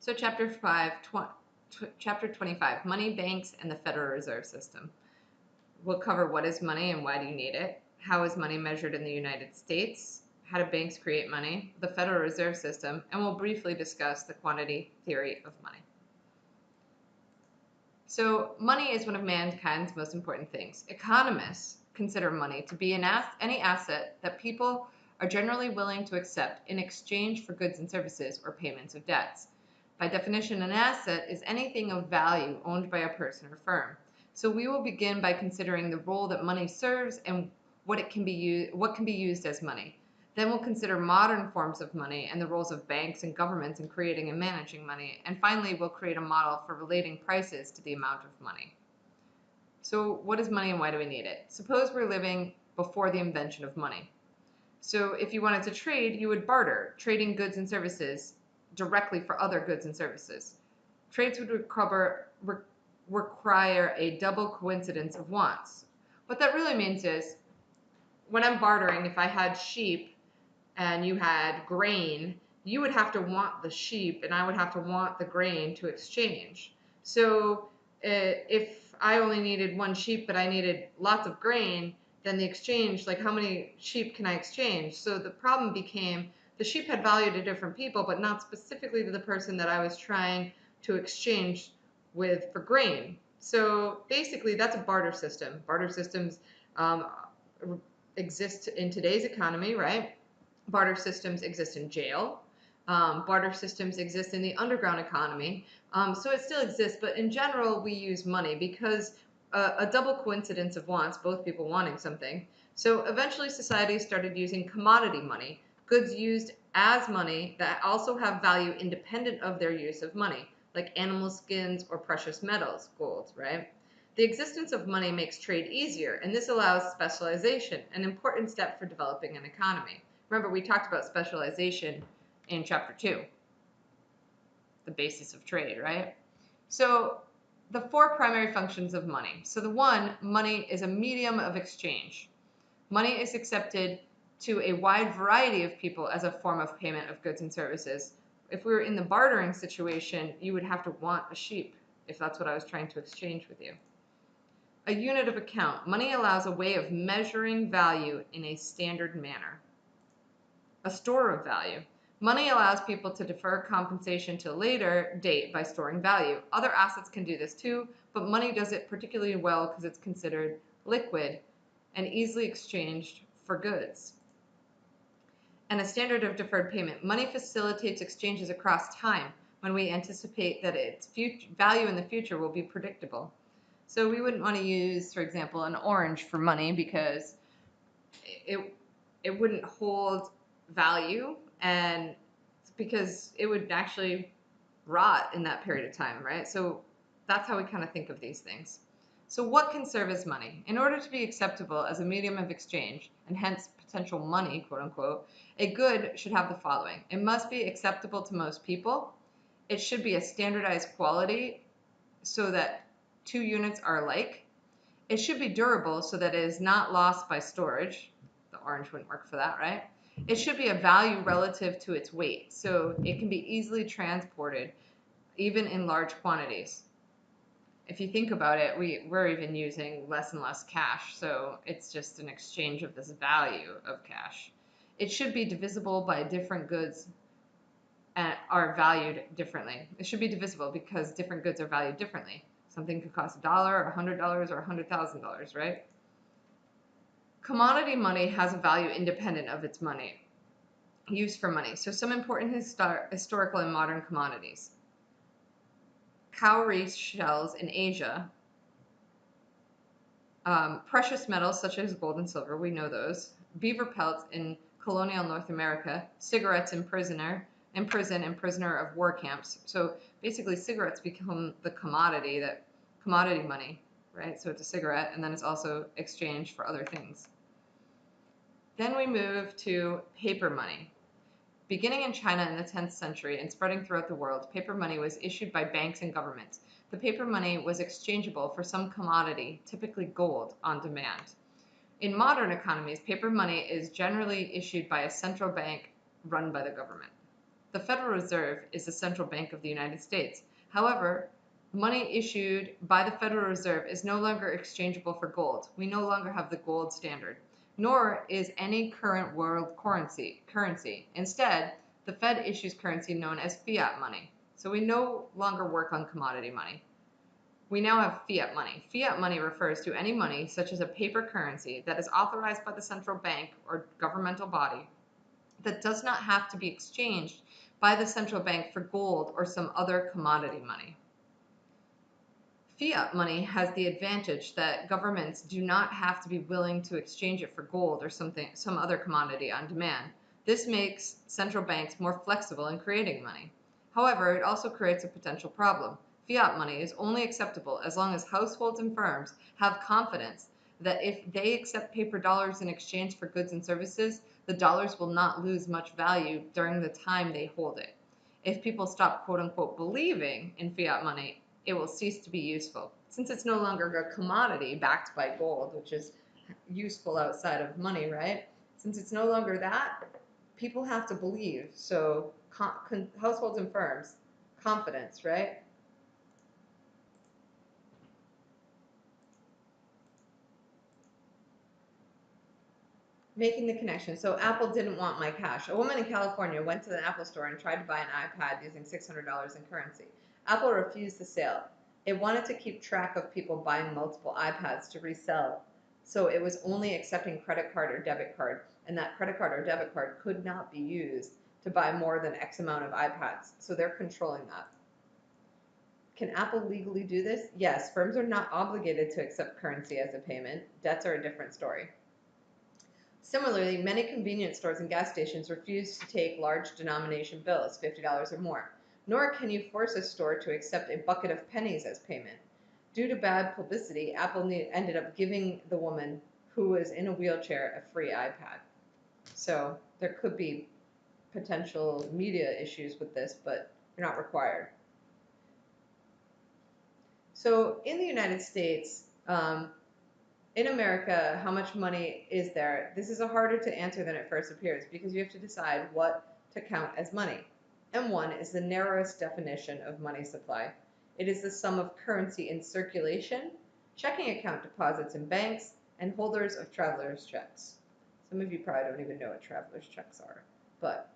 So Chapter 25, Money, Banks, and the Federal Reserve System. We'll cover what is money and why do you need it, how is money measured in the United States, how do banks create money, the Federal Reserve System, and we'll briefly discuss the quantity theory of money. So money is one of mankind's most important things. Economists consider money to be any asset that people are generally willing to accept in exchange for goods and services or payments of debts. By definition, an asset is anything of value owned by a person or firm. So we will begin by considering the role that money serves and what can be used as money. Then we'll consider modern forms of money and the roles of banks and governments in creating and managing money. And finally, we'll create a model for relating prices to the amount of money. So what is money and why do we need it? Suppose we're living before the invention of money. So if you wanted to trade, you would barter, trading goods and services directly for other goods and services. Trades would require a double coincidence of wants. What that really means is, when I'm bartering, if I had sheep and you had grain, you would have to want the sheep and I would have to want the grain to exchange. So if I only needed one sheep but I needed lots of grain, then the exchange, like how many sheep can I exchange? So the problem became the sheep had value to different people, but not specifically to the person that I was trying to exchange with for grain. So basically that's a barter system. Barter systems exist in today's economy, right? Barter systems exist in jail. Barter systems exist in the underground economy. So it still exists, but in general, we use money because a double coincidence of wants, both people wanting something. So eventually society started using commodity money, goods used as money that also have value independent of their use of money, like animal skins or precious metals, gold, right? The existence of money makes trade easier, and this allows specialization, an important step for developing an economy. Remember, we talked about specialization in Chapter 2, the basis of trade, right? So the four primary functions of money. So the one, money is a medium of exchange. Money is accepted to a wide variety of people as a form of payment of goods and services. If we were in the bartering situation, you would have to want a sheep if that's what I was trying to exchange with you. A unit of account. Money allows a way of measuring value in a standard manner. A store of value. Money allows people to defer compensation to a later date by storing value. Other assets can do this too, but money does it particularly well because it's considered liquid and easily exchanged for goods. And a standard of deferred payment. Money facilitates exchanges across time when we anticipate that its value in the future will be predictable. So we wouldn't want to use, for example, an orange for money because it wouldn't hold value, and because it would actually rot in that period of time, right? So that's how we kind of think of these things. So what can serve as money? In order to be acceptable as a medium of exchange, and hence potential money, quote unquote, a good should have the following. It must be acceptable to most people. It should be a standardized quality so that two units are alike. It should be durable so that it is not lost by storage. The orange wouldn't work for that, right? It should be a value relative to its weight, so it can be easily transported, even in large quantities. If you think about it, we're even using less and less cash, so it's just an exchange of this value of cash. It should be divisible by different goods and are valued differently. It should be divisible because different goods are valued differently. Something could cost $1 or $100 or $100,000, right? Commodity money has a value independent of its money, use for money. So some important historical and modern commodities. Cowrie shells in Asia, precious metals such as gold and silver, we know those, beaver pelts in colonial North America, cigarettes in prison and prisoner of war camps. So basically cigarettes become the commodity money, right? So it's a cigarette and then it's also exchanged for other things. Then we move to paper money. Beginning in China in the 10th century and spreading throughout the world, paper money was issued by banks and governments. The paper money was exchangeable for some commodity, typically gold, on demand. In modern economies, paper money is generally issued by a central bank run by the government. The Federal Reserve is the central bank of the United States. However, money issued by the Federal Reserve is no longer exchangeable for gold. We no longer have the gold standard, nor is any current world currency. Instead, the Fed issues currency known as fiat money. So we no longer work on commodity money. We now have fiat money. Fiat money refers to any money, such as a paper currency, that is authorized by the central bank or governmental body that does not have to be exchanged by the central bank for gold or some other commodity money. Fiat money has the advantage that governments do not have to be willing to exchange it for gold or some other commodity on demand. This makes central banks more flexible in creating money. However, it also creates a potential problem. Fiat money is only acceptable as long as households and firms have confidence that if they accept paper dollars in exchange for goods and services, the dollars will not lose much value during the time they hold it. If people stop quote unquote believing in fiat money, it will cease to be useful. Since it's no longer a commodity backed by gold, which is useful outside of money, right? Since it's no longer that, people have to believe. So households and firms, confidence, right? Making the connection. So Apple didn't want my cash. A woman in California went to the Apple store and tried to buy an iPad using $600 in currency. Apple refused the sale. It wanted to keep track of people buying multiple iPads to resell. So it was only accepting credit card or debit card, and that credit card or debit card could not be used to buy more than X amount of iPads. So they're controlling that. Can Apple legally do this? Yes, firms are not obligated to accept currency as a payment. Debts are a different story. Similarly, many convenience stores and gas stations refuse to take large denomination bills, $50 or more. Nor can you force a store to accept a bucket of pennies as payment. Due to bad publicity, Apple ended up giving the woman who was in a wheelchair a free iPad. So there could be potential media issues with this, but they're not required. So in the United States, in America, how much money is there? This is harder to answer than it first appears because you have to decide what to count as money. M1 is the narrowest definition of money supply. It is the sum of currency in circulation, checking account deposits in banks, and holders of traveler's checks. Some of you probably don't even know what traveler's checks are. But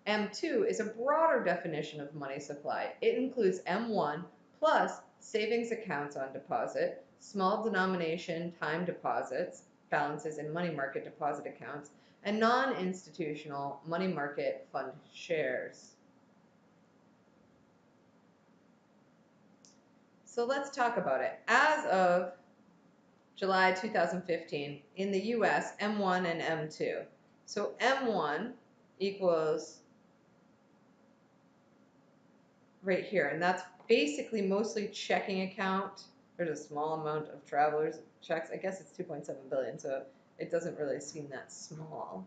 M2 is a broader definition of money supply. It includes M1 plus savings accounts on deposit, small denomination time deposits, balances in money market deposit accounts, and non-institutional money market fund shares. So let's talk about it. As of July 2015, in the US, M1 and M2. So M1 equals right here, and that's basically mostly checking account. There's a small amount of travelers checks. I guess it's 2.7 billion, so it doesn't really seem that small.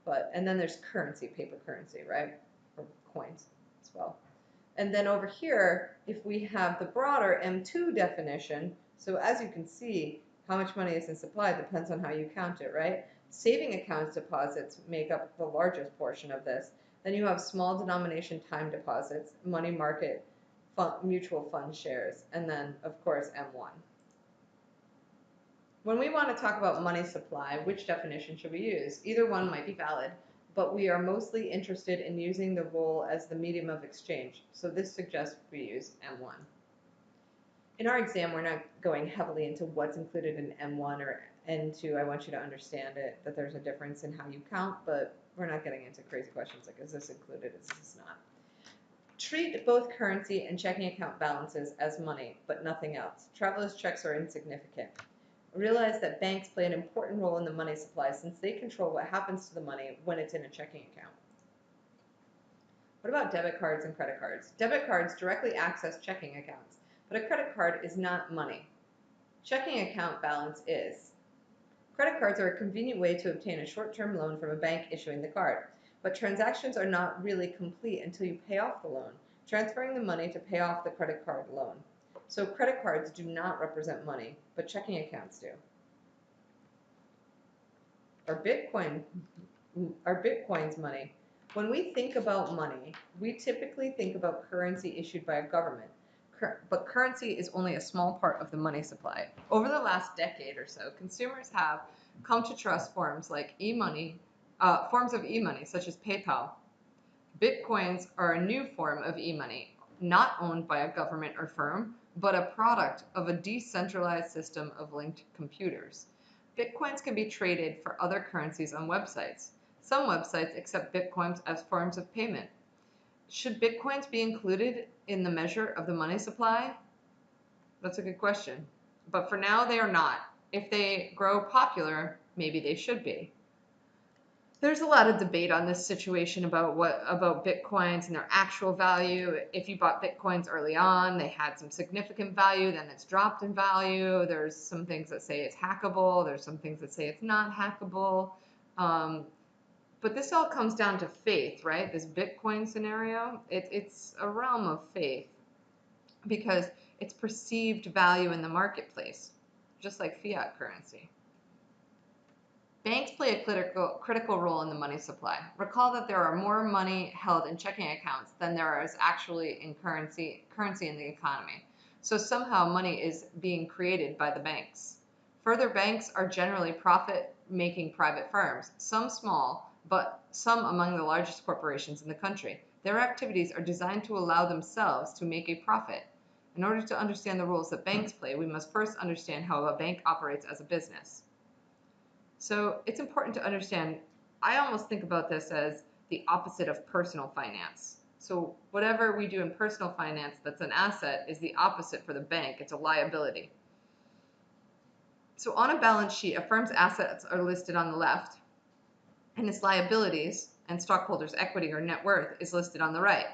But and then there's currency, paper currency, right? Or coins as well. And then over here, if we have the broader M2 definition, so as you can see, how much money is in supply depends on how you count it, right? Saving accounts deposits make up the largest portion of this. Then you have small denomination time deposits, money market, mutual fund shares, and then, of course, M1. When we want to talk about money supply, which definition should we use? Either one might be valid, but we are mostly interested in using the role as the medium of exchange, so this suggests we use M1. In our exam, we're not going heavily into what's included in M1 or N2. I want you to understand it, that there's a difference in how you count, but we're not getting into crazy questions like, is this included, is this not? Treat both currency and checking account balances as money, but nothing else. Travelers' checks are insignificant. Realize that banks play an important role in the money supply since they control what happens to the money when it's in a checking account. What about debit cards and credit cards? Debit cards directly access checking accounts, but a credit card is not money. Checking account balance is. Credit cards are a convenient way to obtain a short-term loan from a bank issuing the card, but transactions are not really complete until you pay off the loan, transferring the money to pay off the credit card loan. So credit cards do not represent money, but checking accounts do. Are Bitcoins money? When we think about money, we typically think about currency issued by a government. But currency is only a small part of the money supply. Over the last decade or so, consumers have come to trust forms of e-money, such as PayPal. Bitcoins are a new form of e-money, not owned by a government or firm, but a product of a decentralized system of linked computers. Bitcoins can be traded for other currencies on websites. Some websites accept Bitcoins as forms of payment. Should Bitcoins be included in the measure of the money supply? That's a good question. But for now, they are not. If they grow popular, maybe they should be. There's a lot of debate on this situation about Bitcoins and their actual value. If you bought Bitcoins early on, they had some significant value, then it's dropped in value. There's some things that say it's hackable. There's some things that say it's not hackable. But this all comes down to faith, right? This Bitcoin scenario, it's a realm of faith because it's perceived value in the marketplace, just like fiat currency. Banks play a critical role in the money supply. Recall that there are more money held in checking accounts than there is actually in currency in the economy. So somehow money is being created by the banks. Further, banks are generally profit-making private firms, some small, but some among the largest corporations in the country. Their activities are designed to allow themselves to make a profit. In order to understand the roles that banks play, we must first understand how a bank operates as a business. So it's important to understand, I almost think about this as the opposite of personal finance. So whatever we do in personal finance that's an asset is the opposite for the bank. It's a liability. So on a balance sheet, a firm's assets are listed on the left, and its liabilities and stockholders' equity or net worth is listed on the right.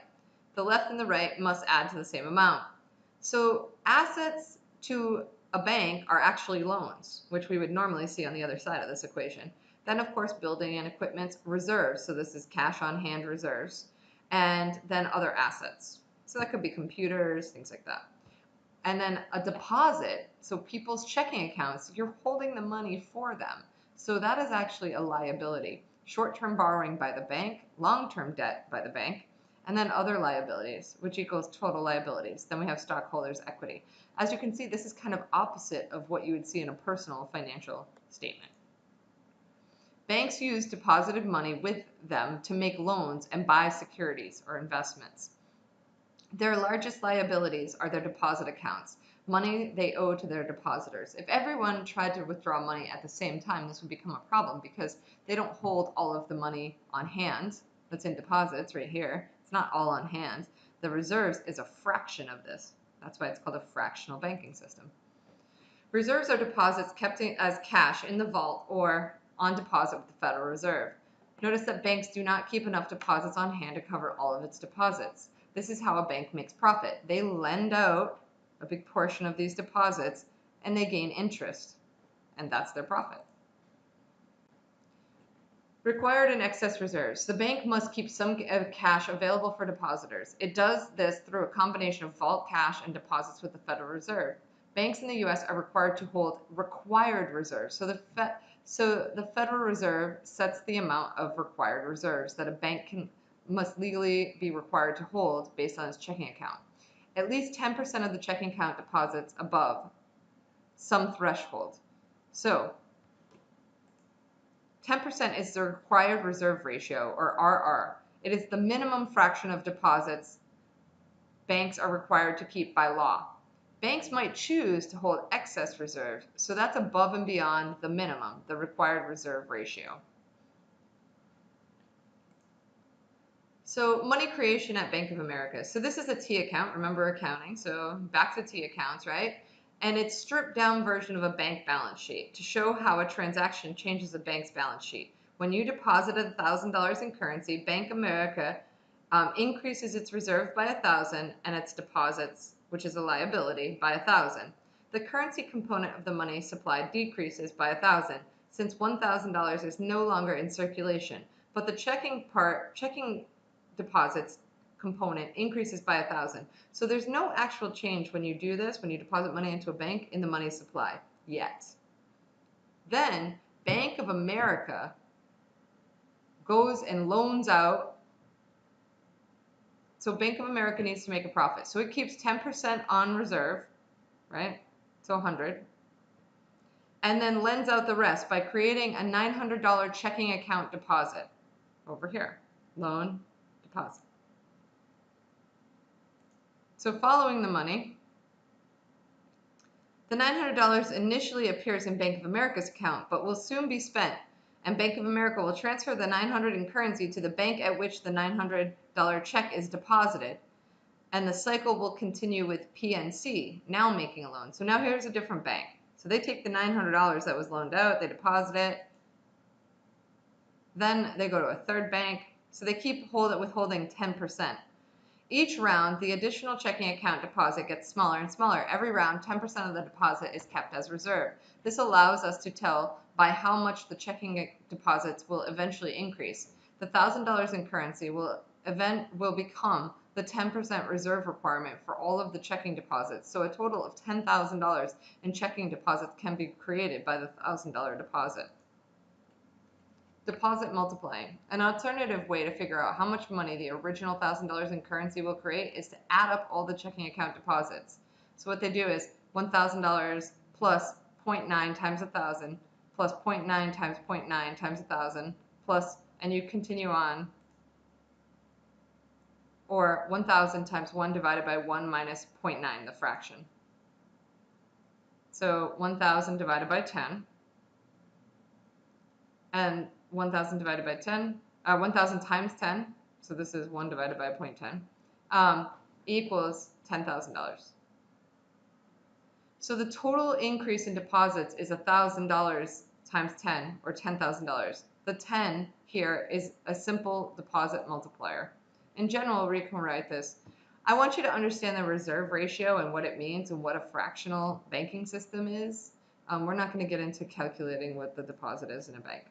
The left and the right must add to the same amount. So assets to a bank are actually loans, which we would normally see on the other side of this equation. Then, of course, building and equipment reserves. So this is cash on hand reserves. And then other assets. So that could be computers, things like that. And then a deposit. So people's checking accounts, you're holding the money for them. So that is actually a liability. Short-term borrowing by the bank, long-term debt by the bank, and then other liabilities, which equals total liabilities. Then we have stockholders' equity. As you can see, this is kind of opposite of what you would see in a personal financial statement. Banks use deposited money with them to make loans and buy securities or investments. Their largest liabilities are their deposit accounts, money they owe to their depositors. If everyone tried to withdraw money at the same time, this would become a problem because they don't hold all of the money on hand that's in deposits right here. It's not all on hand. The reserves is a fraction of this. That's why it's called a fractional banking system. Reserves are deposits kept as cash in the vault or on deposit with the Federal Reserve. Notice that banks do not keep enough deposits on hand to cover all of its deposits. This is how a bank makes profit. They lend out a big portion of these deposits and they gain interest, and that's their profit. Required and excess reserves. The bank must keep some cash available for depositors. It does this through a combination of vault cash and deposits with the Federal Reserve. Banks in the U.S. are required to hold required reserves. So the Federal Reserve sets the amount of required reserves that a bank must legally be required to hold based on its checking account. At least 10% of the checking account deposits above some threshold. So 10% is the required reserve ratio, or RR. It is the minimum fraction of deposits banks are required to keep by law. Banks might choose to hold excess reserves, so that's above and beyond the minimum, the required reserve ratio. So money creation at Bank of America. So this is a T account, remember accounting, so back to T accounts, right? And it's stripped down version of a bank balance sheet to show how a transaction changes a bank's balance sheet. When you deposited $1,000 in currency, Bank of America increases its reserve by 1,000 and its deposits, which is a liability, by 1,000. The currency component of the money supply decreases by 1,000 since $1,000 is no longer in circulation, but the checking deposits component increases by 1,000. So there's no actual change when you do this, when you deposit money into a bank in the money supply yet. Then Bank of America goes and loans out So Bank of America needs to make a profit. So it keeps 10% on reserve, right? So 100. And then lends out the rest by creating a $900 checking account deposit over here. Loan, deposit. So following the money, the $900 initially appears in Bank of America's account, but will soon be spent, and Bank of America will transfer the $900 in currency to the bank at which the $900 check is deposited, and the cycle will continue with PNC, now making a loan. So now here's a different bank. So they take the $900 that was loaned out, they deposit it, then they go to a third bank, so they keep withholding 10%. Each round, the additional checking account deposit gets smaller and smaller. Every round, 10% of the deposit is kept as reserve. This allows us to tell by how much the checking deposits will eventually increase. The $1,000 in currency will become the 10% reserve requirement for all of the checking deposits. So a total of $10,000 in checking deposits can be created by the $1,000 deposit. Deposit multiplying. An alternative way to figure out how much money the original $1,000 in currency will create is to add up all the checking account deposits. So what they do is $1,000 plus 0.9 times 1,000 plus 0.9 times 0.9 times 1,000 plus, and you continue on, or 1,000 times 1 divided by 1 minus 0.9, the fraction. So 1,000 divided by 10, and 1,000 divided by 10, 1,000 times 10, so this is 1 divided by 0.10, equals $10,000. So the total increase in deposits is $1,000 times 10, or $10,000. The 10 here is a simple deposit multiplier. In general, we can write this. I want you to understand the reserve ratio and what it means and what a fractional banking system is. We're not going to get into calculating what the deposit is in a bank.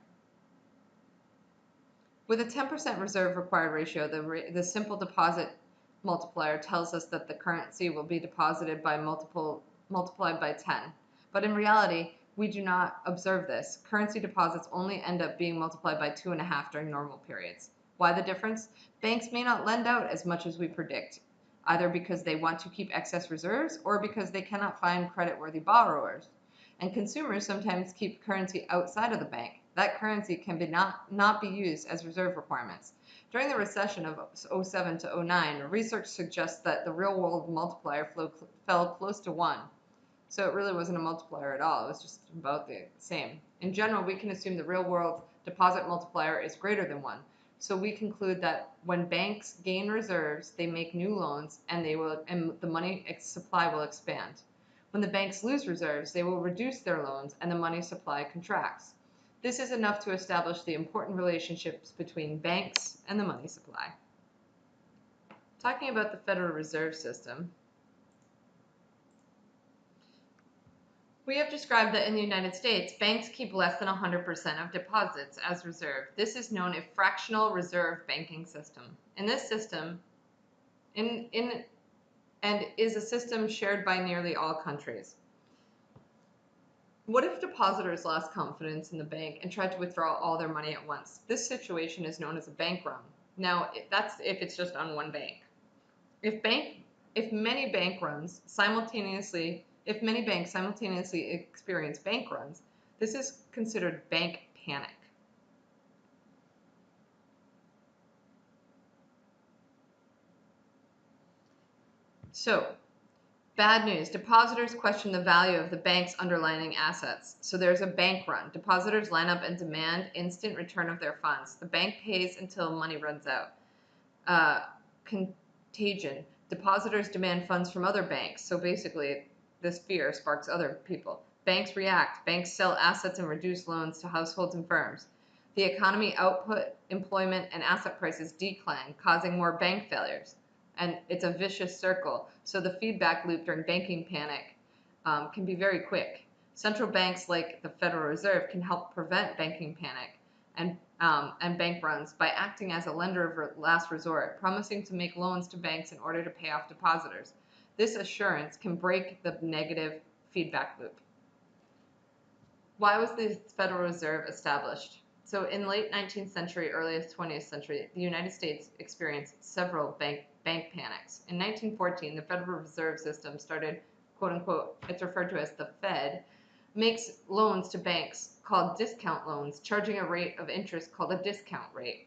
With a 10% reserve required ratio, the simple deposit multiplier tells us that the currency will be deposited by multiplied by 10. But in reality, we do not observe this. Currency deposits only end up being multiplied by 2.5 during normal periods. Why the difference? Banks may not lend out as much as we predict, either because they want to keep excess reserves or because they cannot find creditworthy borrowers. And consumers sometimes keep currency outside of the bank. That currency can not be used as reserve requirements. During the recession of 07 to 09, research suggests that the real-world multiplier fell close to 1. So it really wasn't a multiplier at all. It was just about the same. In general, we can assume the real-world deposit multiplier is greater than 1. So we conclude that when banks gain reserves, they make new loans, and the money supply will expand. When the banks lose reserves, they will reduce their loans, and the money supply contracts. This is enough to establish the important relationships between banks and the money supply. Talking about the Federal Reserve System, we have described that in the United States, banks keep less than 100% of deposits as reserve. This is known as a fractional reserve banking system. In this system, and is a system shared by nearly all countries. What if depositors lost confidence in the bank and tried to withdraw all their money at once? This situation is known as a bank run. Now, that's if it's just on one bank. If many banks simultaneously experience bank runs, this is considered bank panic. So, bad news. Depositors question the value of the bank's underlying assets. So there's a bank run. Depositors line up and demand instant return of their funds. The bank pays until money runs out. Contagion. Depositors demand funds from other banks. So basically, this fear sparks other people. Banks react. Banks sell assets and reduce loans to households and firms. The economy output, employment, and asset prices decline, causing more bank failures. And it's a vicious circle. So the feedback loop during banking panic can be very quick. Central banks like the Federal Reserve can help prevent banking panic and bank runs by acting as a lender of last resort, promising to make loans to banks in order to pay off depositors. This assurance can break the negative feedback loop. Why was the Federal Reserve established? So in late 19th century, early 20th century, the United States experienced several bank bank panics. In 1914, the Federal Reserve System started, quote unquote, it's referred to as the Fed, makes loans to banks called discount loans, charging a rate of interest called a discount rate.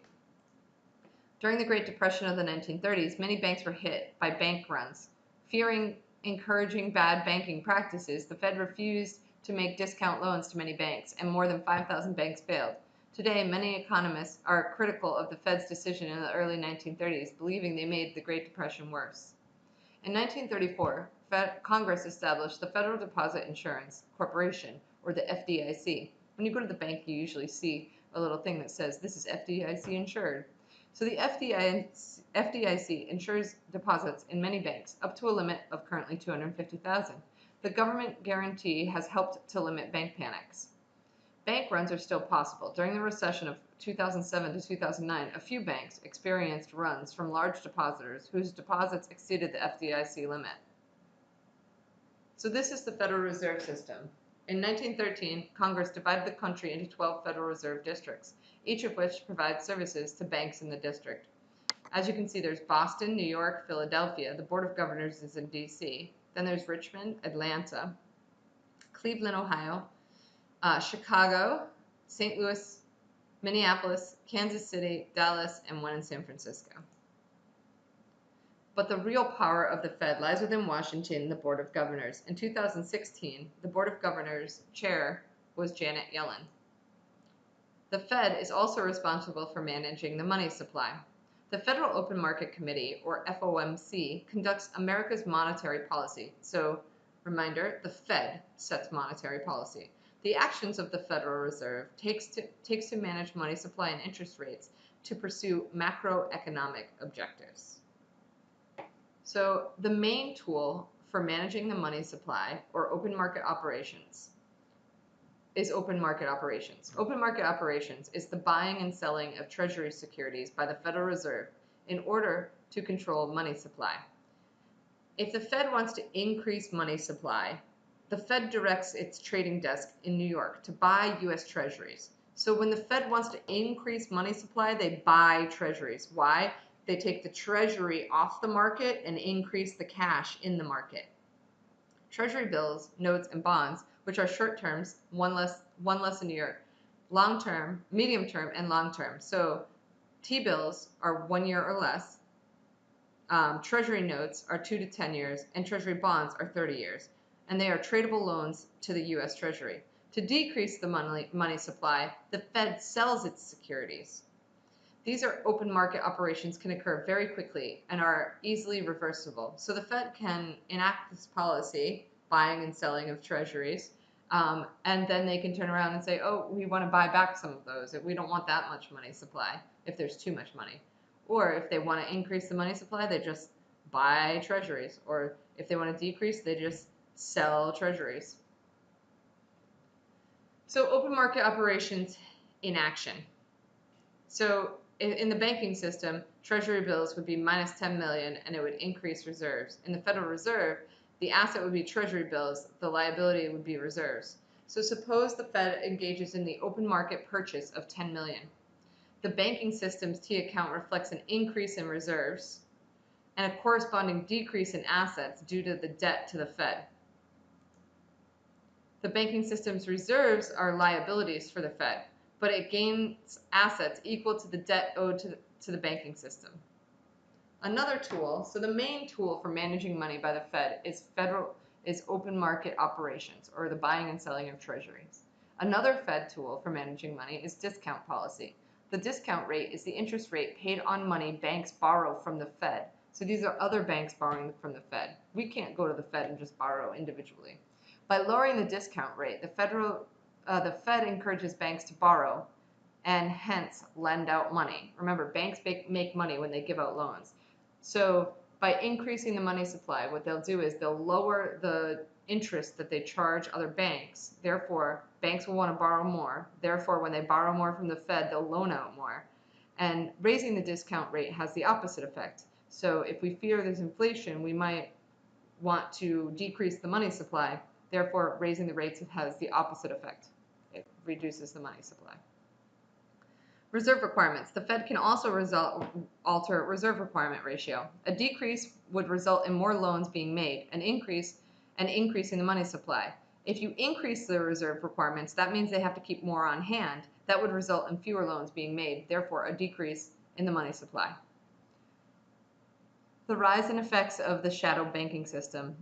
During the Great Depression of the 1930s, many banks were hit by bank runs. Fearing encouraging bad banking practices, the Fed refused to make discount loans to many banks, and more than 5,000 banks failed. Today, many economists are critical of the Fed's decision in the early 1930s, believing they made the Great Depression worse. In 1934, Congress established the Federal Deposit Insurance Corporation, or the FDIC. When you go to the bank, you usually see a little thing that says, this is FDIC insured. So the FDIC insures deposits in many banks up to a limit of currently 250,000. The government guarantee has helped to limit bank panics. Bank runs are still possible. During the recession of 2007 to 2009, a few banks experienced runs from large depositors whose deposits exceeded the FDIC limit. So this is the Federal Reserve System. In 1913, Congress divided the country into 12 Federal Reserve districts, each of which provides services to banks in the district. As you can see, there's Boston, New York, Philadelphia. The Board of Governors is in D.C. Then there's Richmond, Atlanta, Cleveland, Ohio, Chicago, St. Louis, Minneapolis, Kansas City, Dallas, and one in San Francisco. But the real power of the Fed lies within Washington, the Board of Governors. In 2016, the Board of Governors chair was Janet Yellen. The Fed is also responsible for managing the money supply. The Federal Open Market Committee, or FOMC, conducts America's monetary policy. So, reminder, the Fed sets monetary policy. The actions of the Federal Reserve takes to manage money supply and interest rates to pursue macroeconomic objectives. So, the main tool for managing the money supply, or open market operations, is open market operations. Open market operations is the buying and selling of Treasury securities by the Federal Reserve in order to control money supply. If the Fed wants to increase money supply, the Fed directs its trading desk in New York to buy U.S. Treasuries. So when the Fed wants to increase money supply, they buy Treasuries. Why? They take the Treasury off the market and increase the cash in the market. Treasury bills, notes, and bonds, which are short terms, one less in a year, long term, medium term, and long term. So T-bills are 1 year or less, Treasury notes are 2 to 10 years, and Treasury bonds are 30 years. And they are tradable loans to the U.S. Treasury. To decrease the money supply, the Fed sells its securities. These are open market operations, can occur very quickly and are easily reversible. So the Fed can enact this policy, buying and selling of treasuries, and then they can turn around and say, oh, we want to buy back some of those. We don't want that much money supply if there's too much money. Or if they want to increase the money supply, they just buy treasuries. Or if they want to decrease, they just sell treasuries. So open market operations in action. So in the banking system, Treasury bills would be minus 10 million and it would increase reserves. In the Federal Reserve, the asset would be Treasury bills, the liability would be reserves. So suppose the Fed engages in the open market purchase of 10 million. The banking system's T account reflects an increase in reserves and a corresponding decrease in assets due to the debt to the Fed. The banking system's reserves are liabilities for the Fed, but it gains assets equal to the debt owed to the banking system. Another tool, so the main tool for managing money by the Fed is open market operations, or the buying and selling of treasuries. Another Fed tool for managing money is discount policy. The discount rate is the interest rate paid on money banks borrow from the Fed. So these are other banks borrowing from the Fed. We can't go to the Fed and just borrow individually. By lowering the discount rate, the Fed encourages banks to borrow and hence lend out money. Remember, banks make money when they give out loans. So by increasing the money supply, what they'll do is they'll lower the interest that they charge other banks. Therefore, banks will want to borrow more. Therefore, when they borrow more from the Fed, they'll loan out more. And raising the discount rate has the opposite effect. So if we fear there's inflation, we might want to decrease the money supply. Therefore, raising the rates has the opposite effect. It reduces the money supply. Reserve requirements. The Fed can also alter reserve requirement ratio. A decrease would result in more loans being made, an increase in the money supply. If you increase the reserve requirements, that means they have to keep more on hand. That would result in fewer loans being made, therefore a decrease in the money supply. The rise and effects of the shadow banking system.